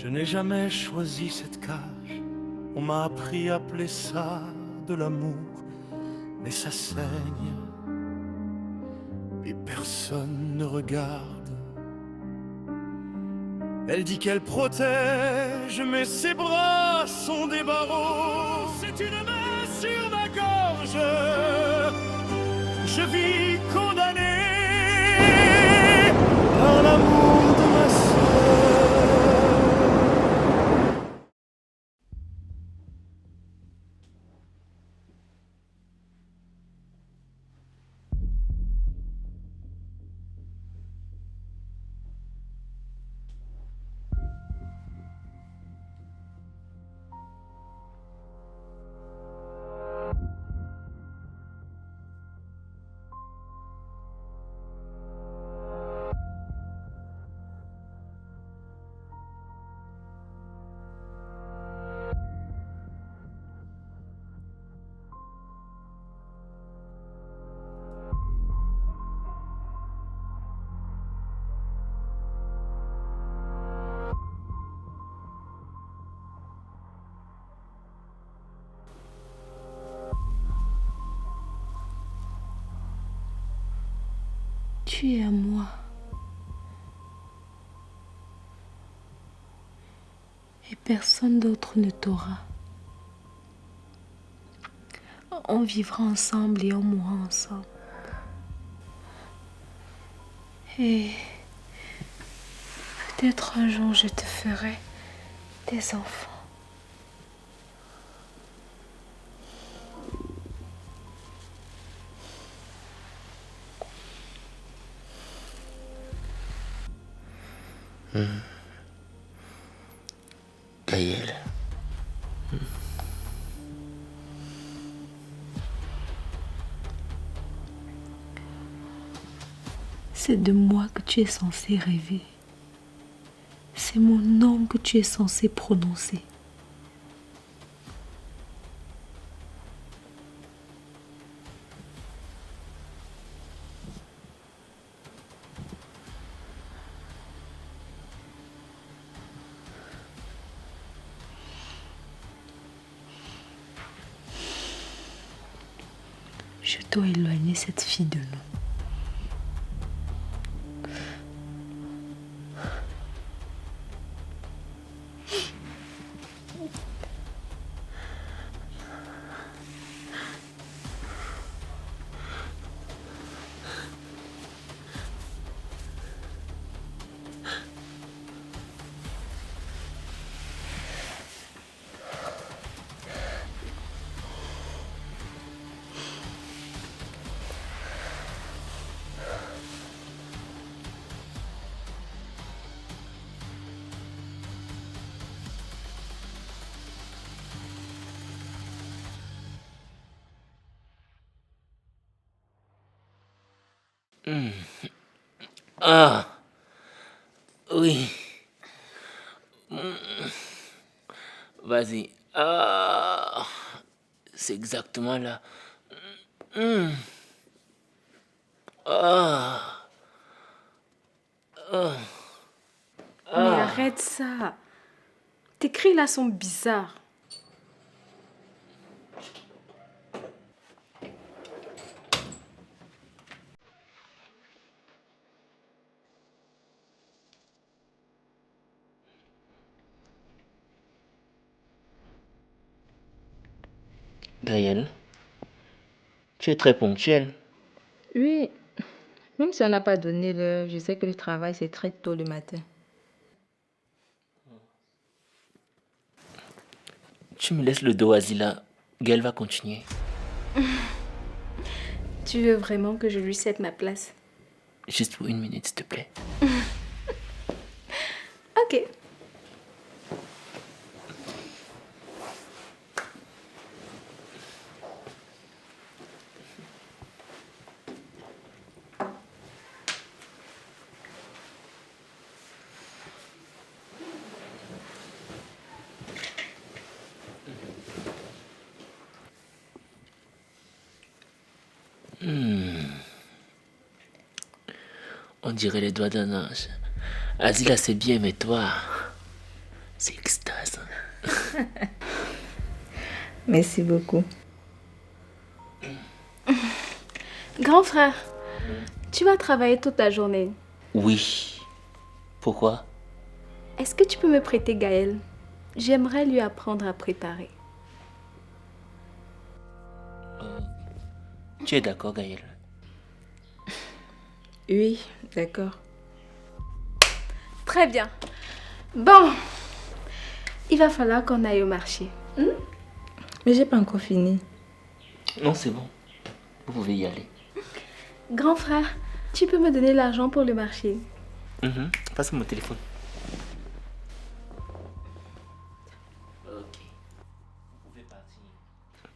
Je n'ai jamais choisi cette cage, on m'a appris à appeler ça de l'amour, mais ça saigne et personne ne regarde. Elle dit qu'elle protège, mais ses bras sont des barreaux. C'est une main sur ma gorge, je vis condamné par l'amour de ma sœur. Tu es à moi. Et personne d'autre ne t'aura. On vivra ensemble et on mourra ensemble. Et peut-être un jour je te ferai des enfants. Gaël. C'est de moi que tu es censé rêver. C'est mon nom que tu es censé prononcer. Je dois éloigner cette fille de nous. Ah, oui. Vas-y. Ah, c'est exactement là. Ah, ah, Mais arrête ça. Tes cris là sont bizarres. Gaël, tu es très ponctuel. Oui, même si on n'a pas donné l'heure, je sais que le travail, c'est très tôt le matin. Tu me laisses le dos, Azila. Gaël va continuer. Tu veux vraiment que je lui cède ma place? Juste pour 1 minute, s'il te plaît. Ok. On dirait les doigts d'un ange. Azila, c'est bien, mais toi, C'est extase. Merci beaucoup. Grand frère, tu vas travailler toute la journée. Oui. Pourquoi? Est-ce que tu peux me prêter Gaël? J'aimerais lui apprendre à préparer. Tu es d'accord, Gaël? Oui, d'accord. Très bien. Bon, il va falloir qu'on aille au marché. Mais j'ai pas encore fini. Non, c'est bon. Vous pouvez y aller. Grand frère, tu peux me donner l'argent pour le marché? Passe-moi mon téléphone. Ok.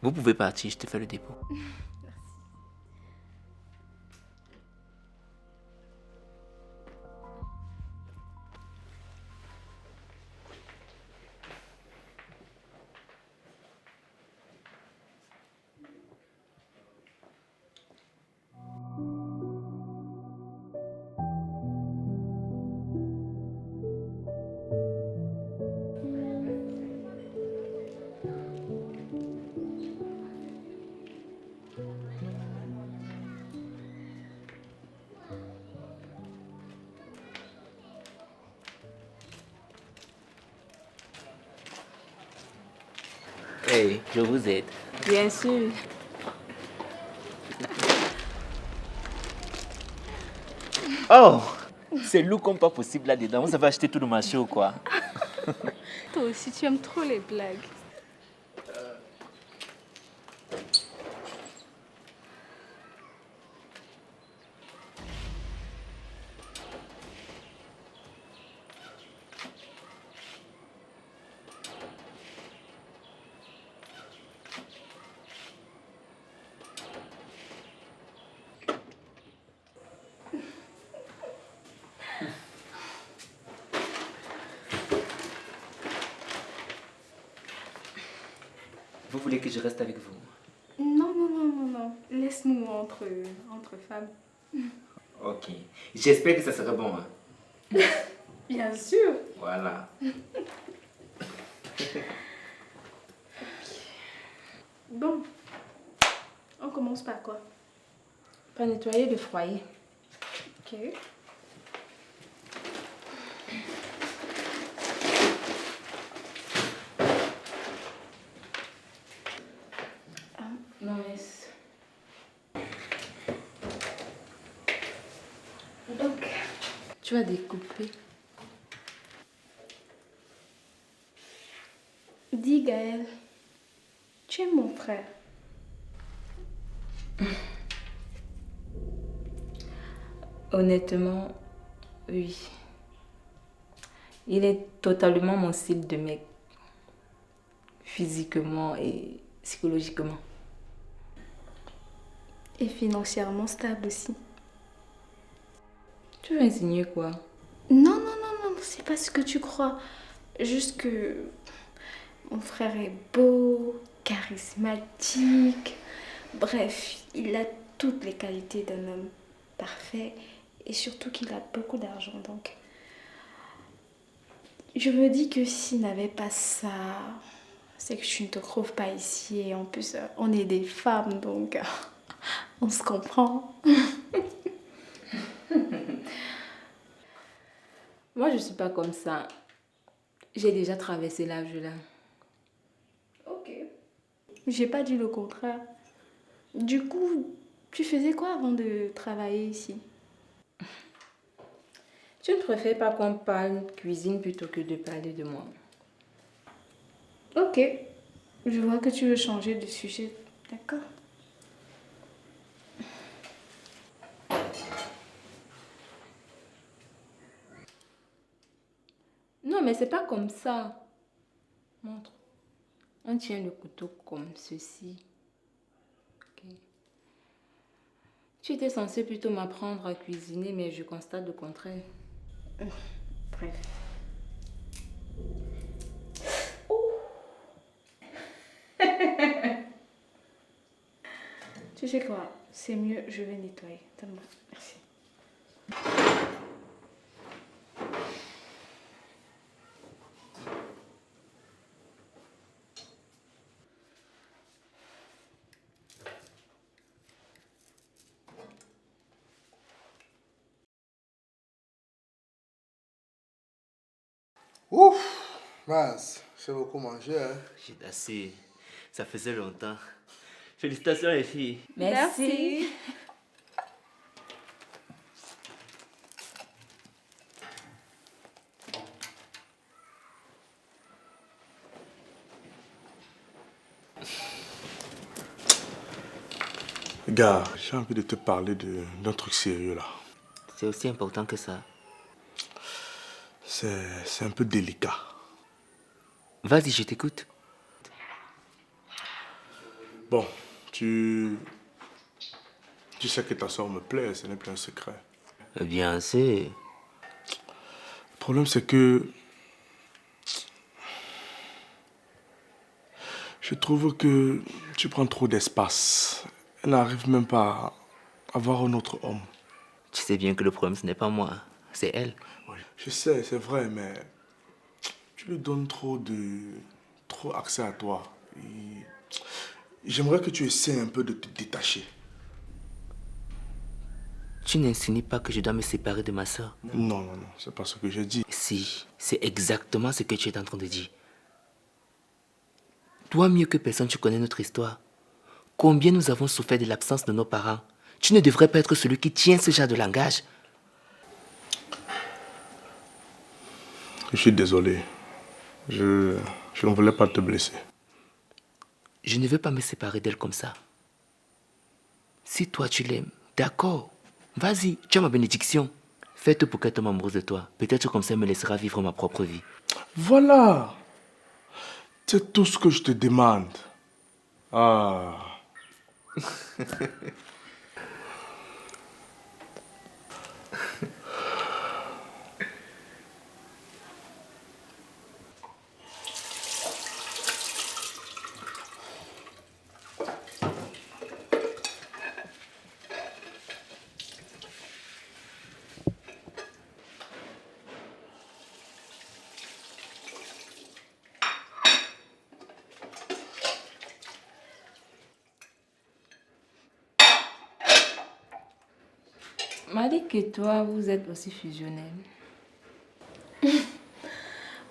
Vous pouvez partir, je te fais le dépôt. Hey, je vous aide. Bien sûr. Oh, c'est lourd comme pas possible là-dedans. Vous avez acheté tout le marché ou quoi? Toi aussi, tu aimes trop les blagues. Vous voulez que je reste avec vous? Non, non, non, non, non. Laisse-nous entre femmes. Ok. J'espère que ça sera bon. Hein? Bien sûr. Voilà. Bon, on commence par quoi? Pas nettoyer le foyer. Ok. Non, laisse. Donc, Tu vas découper. dis Gaël, tu es mon frère. Honnêtement, oui. Il est totalement mon style de mec. Physiquement et psychologiquement. Et financièrement stable aussi. Tu veux insinuer quoi? Non, non, non, non, c'est pas ce que tu crois. Juste que mon frère est beau, charismatique. Bref, il a toutes les qualités d'un homme parfait et surtout qu'il a beaucoup d'argent. Donc, je me dis que s'il n'avait pas ça, c'est que tu ne te trouves pas ici. Et en plus, on est des femmes, donc on se comprend. Moi, je suis pas comme ça. J'ai déjà traversé l'âge-là. Ok. J'ai pas dit le contraire. Du coup, tu faisais quoi avant de travailler ici? Tu ne préfères pas qu'on parle cuisine plutôt que de parler de moi? Ok. Je vois que tu veux changer de sujet. D'accord. Non, mais c'est pas comme ça. Montre. On tient le couteau comme ceci. Ok. Tu étais censé plutôt m'apprendre à cuisiner, mais je constate le contraire. Bref. Tu sais quoi? C'est mieux, je vais nettoyer. Donne-moi. Merci. Ouf, mince, j'ai beaucoup mangé, hein. J'ai assez. Ça faisait longtemps. Félicitations les filles. Merci. Gars, j'ai envie de te parler d'un truc sérieux là. C'est aussi important que ça. C'est un peu délicat. Vas-y, je t'écoute. Bon, tu sais que ta soeur me plaît, ce n'est plus un secret. Bien sûr. Le problème c'est que je trouve que tu prends trop d'espace. Elle n'arrive même pas à voir un autre homme. Tu sais bien que le problème, ce n'est pas moi, c'est elle. Oui, je sais, c'est vrai, mais tu lui donnes trop accès à toi. Et j'aimerais que tu essaies un peu de te détacher. Tu n'insinues pas que je dois me séparer de ma soeur? Non, non, non, c'est pas ce que j'ai dit. Si, c'est exactement ce que tu es en train de dire. Toi, mieux que personne, tu connais notre histoire. Combien nous avons souffert de l'absence de nos parents. Tu ne devrais pas être celui qui tient ce genre de langage. Je suis désolé. Je ne voulais pas te blesser. Je ne veux pas me séparer d'elle comme ça. Si toi tu l'aimes, d'accord. Vas-y, tu as ma bénédiction. Fais tout pour qu'elle tombe amoureuse de toi. Peut-être comme ça, elle me laissera vivre ma propre vie. Voilà. C'est tout ce que je te demande. Ah. Malik et toi, vous êtes aussi fusionnels.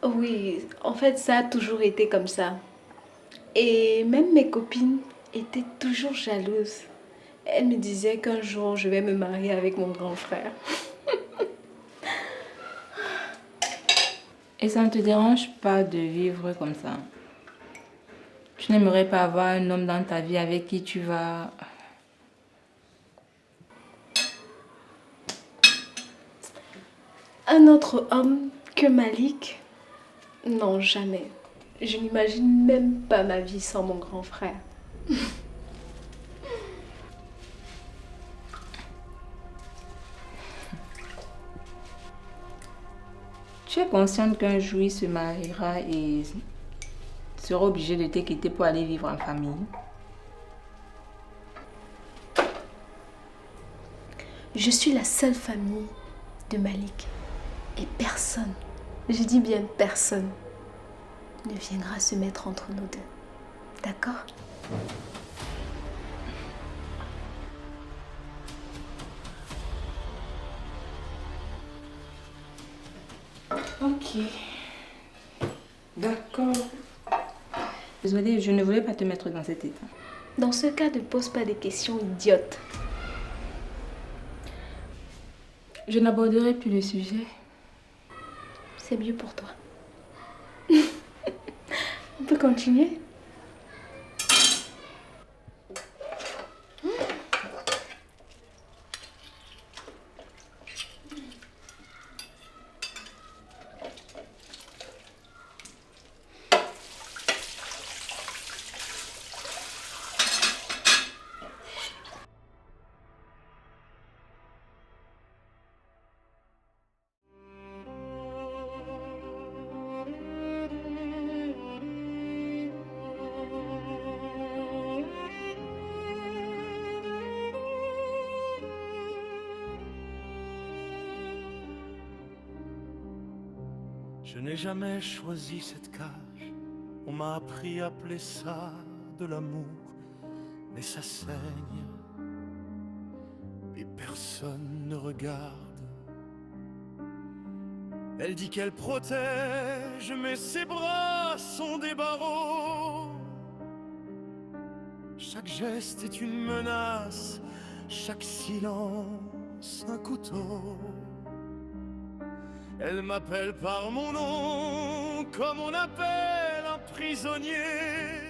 Oui, en fait, ça a toujours été comme ça. Et même mes copines étaient toujours jalouses. Elles me disaient qu'un jour, je vais me marier avec mon grand frère. Et ça ne te dérange pas de vivre comme ça? Tu n'aimerais pas avoir un homme dans ta vie avec qui tu vas... Un autre homme que Malik? Non, jamais. Je n'imagine même pas ma vie sans mon grand frère. Tu es consciente qu'un jour il se mariera et sera obligé de te quitter pour aller vivre en famille? Je suis la seule famille de Malik. Et personne, je dis bien personne, ne viendra se mettre entre nous deux. D'accord? Ok. D'accord. Désolée, je ne voulais pas te mettre dans cet état. Dans ce cas, ne pose pas des questions idiotes. Je n'aborderai plus le sujet. C'est mieux pour toi. On peut continuer? Je n'ai jamais choisi cette cage. On m'a appris à appeler ça de l'amour, mais ça saigne et personne ne regarde. Elle dit qu'elle protège, mais ses bras sont des barreaux. Chaque geste est une menace, chaque silence un couteau. Elle m'appelle par mon nom, comme on appelle un prisonnier.